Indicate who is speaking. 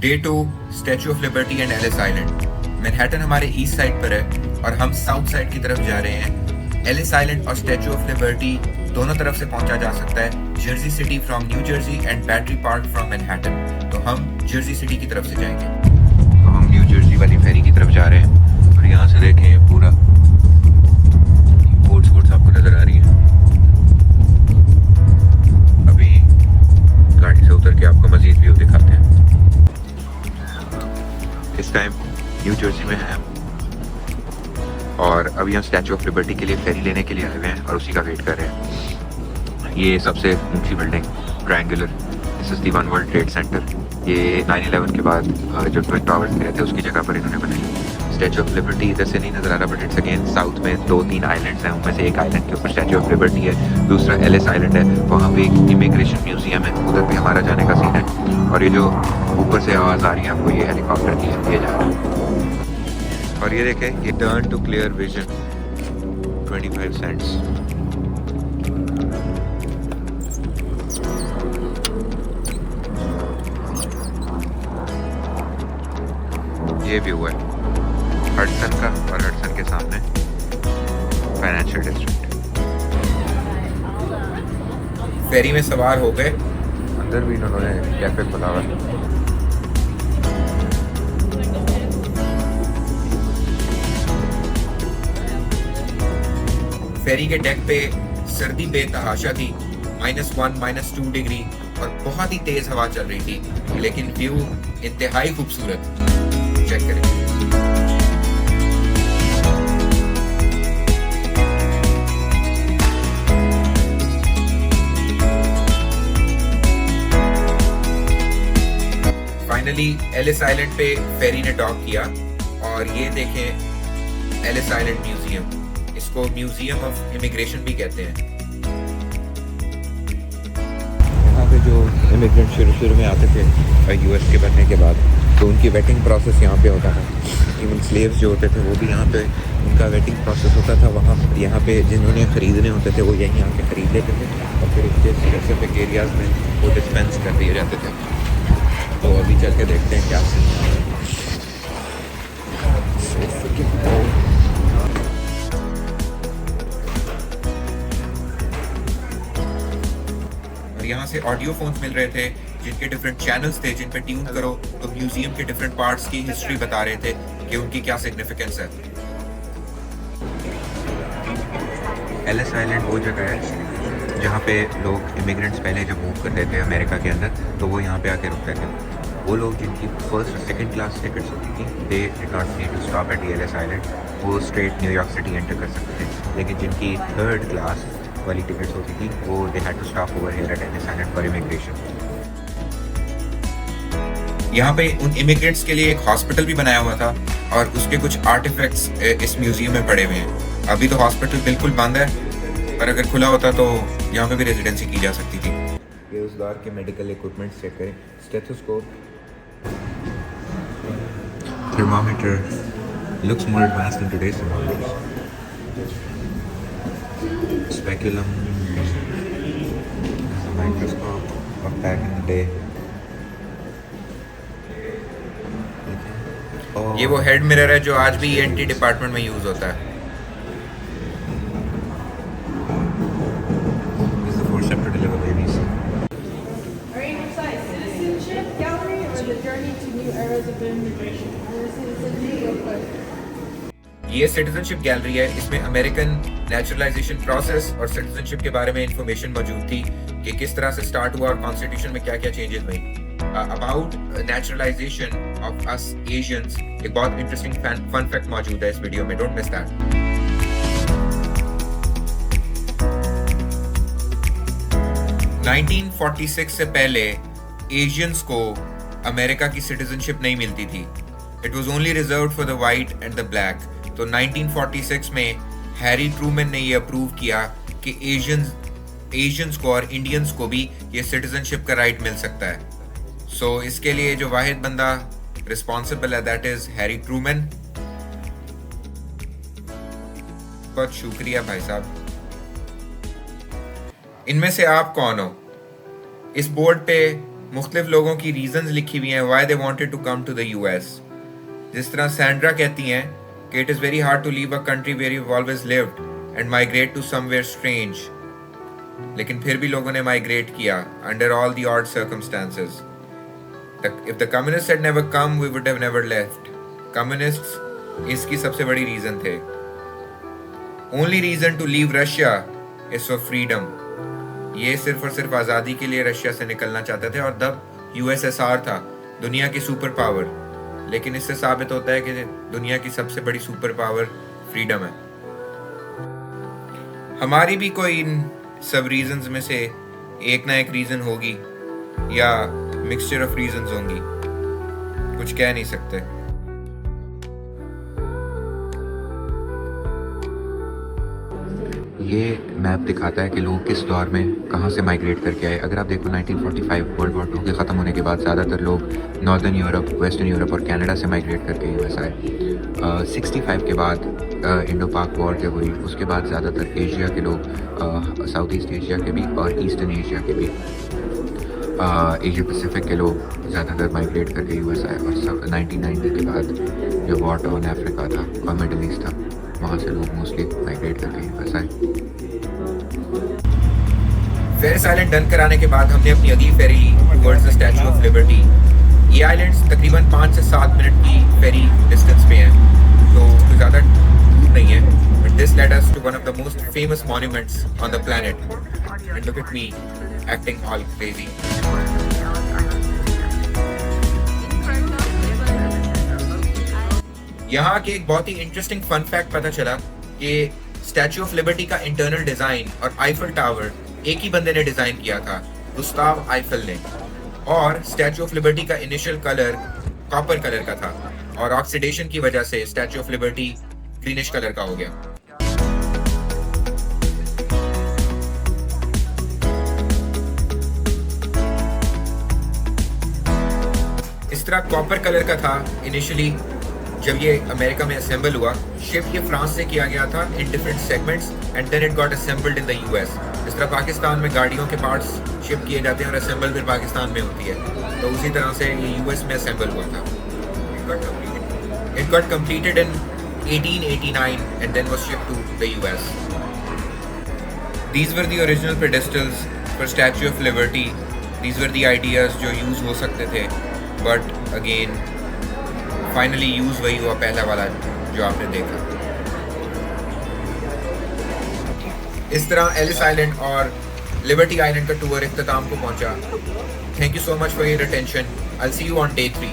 Speaker 1: Day 2 statue of liberty and Ellis Island. Manhattan हमारे east side पर है और हम साउथ साइड की तरफ जा रहे हैं। एलिस आइलैंड और स्टैचू ऑफ लिबर्टी दोनों तरफ से पहुंचा जा सकता है। Jersey city from new Jersey and battery park from Manhattan. तो हम जर्सी सिटी की तरफ से जाएंगे। तो हम न्यू जर्सी वाली फेरी की तरफ जा रहे हैं और यहाँ से देखें पूरा बोट्स बोट्स आपको नजर आ रही है। अभी गाड़ी से उतर के आपको मजीद व्यू दिखाते हैं। इस टाइम न्यू जर्सी में हैं और अभी हम स्टैचू ऑफ लिबर्टी के लिए फेरी लेने के लिए आए हुए हैं और उसी का वेट कर रहे हैं। ये सबसे ऊंची building triangular, this is the one world trade centre. ये 9/11 के बाद जो ट्विन टावर्स गए थे उसकी जगह पर इन्होंने बनाई। स्टैचू ऑफ लिबर्टी इधर से नहीं नजर आ रहा, बट इट्स अगेन साउथ में 2-3 आइलैंड्स हैं, उनमें से एक आइलैंड के ऊपर स्टैचू ऑफ लिबर्टी है, दूसरा एलिस आइलैंड है, वहाँ पे एक इमिग्रेशन म्यूजियम है, उधर भी हमारा जाने का सीन है। और ये जो ऊपर से आवाज़ आ रही है आपको, ये हेलीकॉप्टर की है, ये जा रहा है। और ये देखें, ये turn to clear vision 25 cents. ये व्यू है हडसन का और हडसन के सामने फाइनेंशियल डिस्ट्रिक्ट। फेरी में सवार हो गए, अंदर भी इन्होंने कैफे खोला हुआ है। फेरी के डेक पे सर्दी बेतहाशा थी, -1 -2 डिग्री और बहुत ही तेज हवा चल रही थी, लेकिन व्यू इंतहाई खूबसूरत। चेक करें। फाइनली एलिस आइलैंड पे फेरी ने डॉक किया और ये देखें एलिस आइलैंड म्यूजियम। इसको म्यूजियम ऑफ इमिग्रेशन भी कहते हैं। यहाँ पे जो इमिग्रेंट शुरू में आते थे यूएस के बनने के बाद, तो उनकी वेटिंग प्रोसेस यहाँ पे होता था। इवन स्लेव्स जो होते थे वो भी यहाँ पे उनका वेटिंग प्रोसेस होता था। वहाँ यहाँ पे जिन्होंने ख़रीदने होते थे वो यहीं आके ख़रीद लेते थे और फिर इनके स्पेसिफिक एरियाज़ में वो डिस्पेंस कर दिए जाते थे। तो अभी चल के देखते हैं क्या सीन है। और यहाँ से ऑडियो फोन्स मिल रहे थे जिनके डिफरेंट चैनल्स थे, जिन पे ट्यून करो तो म्यूजियम के डिफरेंट पार्ट्स की हिस्ट्री बता रहे थे कि उनकी क्या सिग्निफिकेंस है। एलिस आइलैंड वो जगह है जहाँ पे लोग इमिग्रेंट्स पहले जब मूव करते थे अमेरिका के अंदर, तो वो यहाँ पे आके रुकते थे। वो लोग जिनकी फर्स्ट और सेकंड क्लास टिकट्स होती थी, they did not need to stop at Ellis Island, वो स्ट्रेट न्यूयॉर्क सिटी एंटर कर सकते थे। लेकिन जिनकी थर्ड क्लास वाली टिकट्स होती थी वो they had to stop over here at Ellis Island for immigration. यहाँ पे उन इमिग्रेंट्स के लिए एक हॉस्पिटल भी बनाया हुआ था और उसके कुछ आर्टिफैक्ट्स इस म्यूजियम में पड़े हुए हैं। अभी तो हॉस्पिटल बिल्कुल बंद है, पर अगर खुला होता तो यहाँ पे भी रेजिडेंसी की जा सकती थी। ये उस दौर के मेडिकल इक्विपमेंट चेक करें, stethoscope, thermometer, looks more advanced in today's thermometers, speculum, microscope of back in the day. ये वो हेड मिरर है जो आज भी ईएनटी डिपार्टमेंट में यूज होता है। ये सिटीजनशिप गैलरी है, इसमें अमेरिकन नेचुरलाइजेशन प्रोसेस और सिटीजनशिप के बारे में इंफॉर्मेशन मौजूद थी कि किस तरह से स्टार्ट हुआ और कॉन्स्टिट्यूशन में क्या क्या चेंजेस हुई। About naturalisation of us Asians एक बहुत इंटरेस्टिंग फन फैक्ट मौजूद है इस वीडियो में, डोंट मिस दैट। 1946 से पहले एशियंस को अमेरिका की सिटीजनशिप नहीं मिलती थी। It was only reserved for the white and the black. तो 1946 में हैरी ट्रूमैन ने ये अप्रूव किया कि एशियंस को और इंडियंस को भी ये सिटीजनशिप का राइट मिल सकता है। सो इसके लिए जो वाहिद बंदा रिस्पॉन्सिबल है दैट इज हैरी ट्रूमैन। बहुत शुक्रिया भाई साहब। इनमें से आप कौन हो? इस बोर्ड पे मुख्तलिफ लोगों की रीजंस लिखी हुई हैं why they wanted to come to the US. जिस तरह सैंड्रा कहती हैं कि it is very hard to leave a country where you always lived and migrate to somewhere strange, लेकिन फिर भी लोगों ने माइग्रेट किया under all the odd circumstances. If the communist had never come we would have never left. Communists इसकी सबसे बड़ी reason थे। Only reason to leave Russia is for freedom. ये सिर्फ और सिर्फ आज़ादी के लिए रशिया से निकलना चाहते थे, और तब यूएसएसआर था दुनिया की सुपर पावर। लेकिन इससे साबित होता है कि दुनिया की सबसे बड़ी सुपर पावर फ्रीडम है। हमारी भी कोई इन सब रीजंस में से एक ना एक रीजन होगी, या मिक्सचर ऑफ रीजंस होंगी, कुछ कह नहीं सकते। ये मैप दिखाता है कि लोग किस दौर में कहाँ से माइग्रेट करके आए। अगर आप देखो 1945 वर्ल्ड वॉर 2 के ख़त्म होने के बाद ज़्यादातर लोग नॉर्दर्न यूरोप, वेस्टर्न यूरोप और कनाडा से माइग्रेट करके यूएस आए। 65 के बाद इंडो पाक वॉर जब हुई, उसके बाद ज़्यादातर एशिया के लोग, साउथ ईस्ट एशिया के भी और ईस्टर्न एशिया के भी, एशिया पैसिफिक के लोग ज़्यादातर माइग्रेट करके यूएस आए। और 1990 के बाद जो वॉर ऑन अफ्रीका था और मिडल ईस्ट था, वहाँ से लोग मोस्टली माइग्रेट करके यूएस आए। फेरिस आइलैंड डन कराने के बाद हमने अपनी अगली फेरी ली towards the Statue of Liberty. ये आइलैंड्स तकरीबन 5 से 7 मिनट की फेरी डिस्टेंस पे हैं, तो कोई ज़्यादा दूर नहीं है। But this led us to one of the most famous monuments on the planet. And look at me acting all crazy. यहाँ के एक बहुत ही इंटरेस्टिंग फन फैक्ट पता चला कि स्टैचू ऑफ लिबर्टी का इंटरनल डिजाइन और आईफल टावर एक ही बंदे ने डिजाइन किया था, गुस्ताव आईफल ने। और स्टैचू ऑफ लिबर्टी का इनिशियल कलर कॉपर कलर का था, और ऑक्सीडेशन की वजह से statue of liberty greenish colour का हो गया। इस तरह कॉपर कलर का था इनिशियली जब ये अमेरिका में असेंबल हुआ। शिप ये फ्रांस से किया गया था in different segments and then it got assembled in the US. इस तरह पाकिस्तान में गाड़ियों के पार्ट्स शिप किए जाते हैं और असेंबल फिर पाकिस्तान में होती है, तो उसी तरह से ये यूएस में असेंबल हुआ था। It got completed in 1889 and then was shipped to the US. These were the original pedestals for Statue of Liberty. These were the ideas जो यूज हो सकते थे, बट अगेन फाइनली यूज वही हुआ पहला वाला जो आपने देखा। इस तरह एलिस आइलैंड और लिबर्टी आइलैंड का टूर इख्तिताम को पहुंचा। Thank you so much for your attention. I will see you on day 3।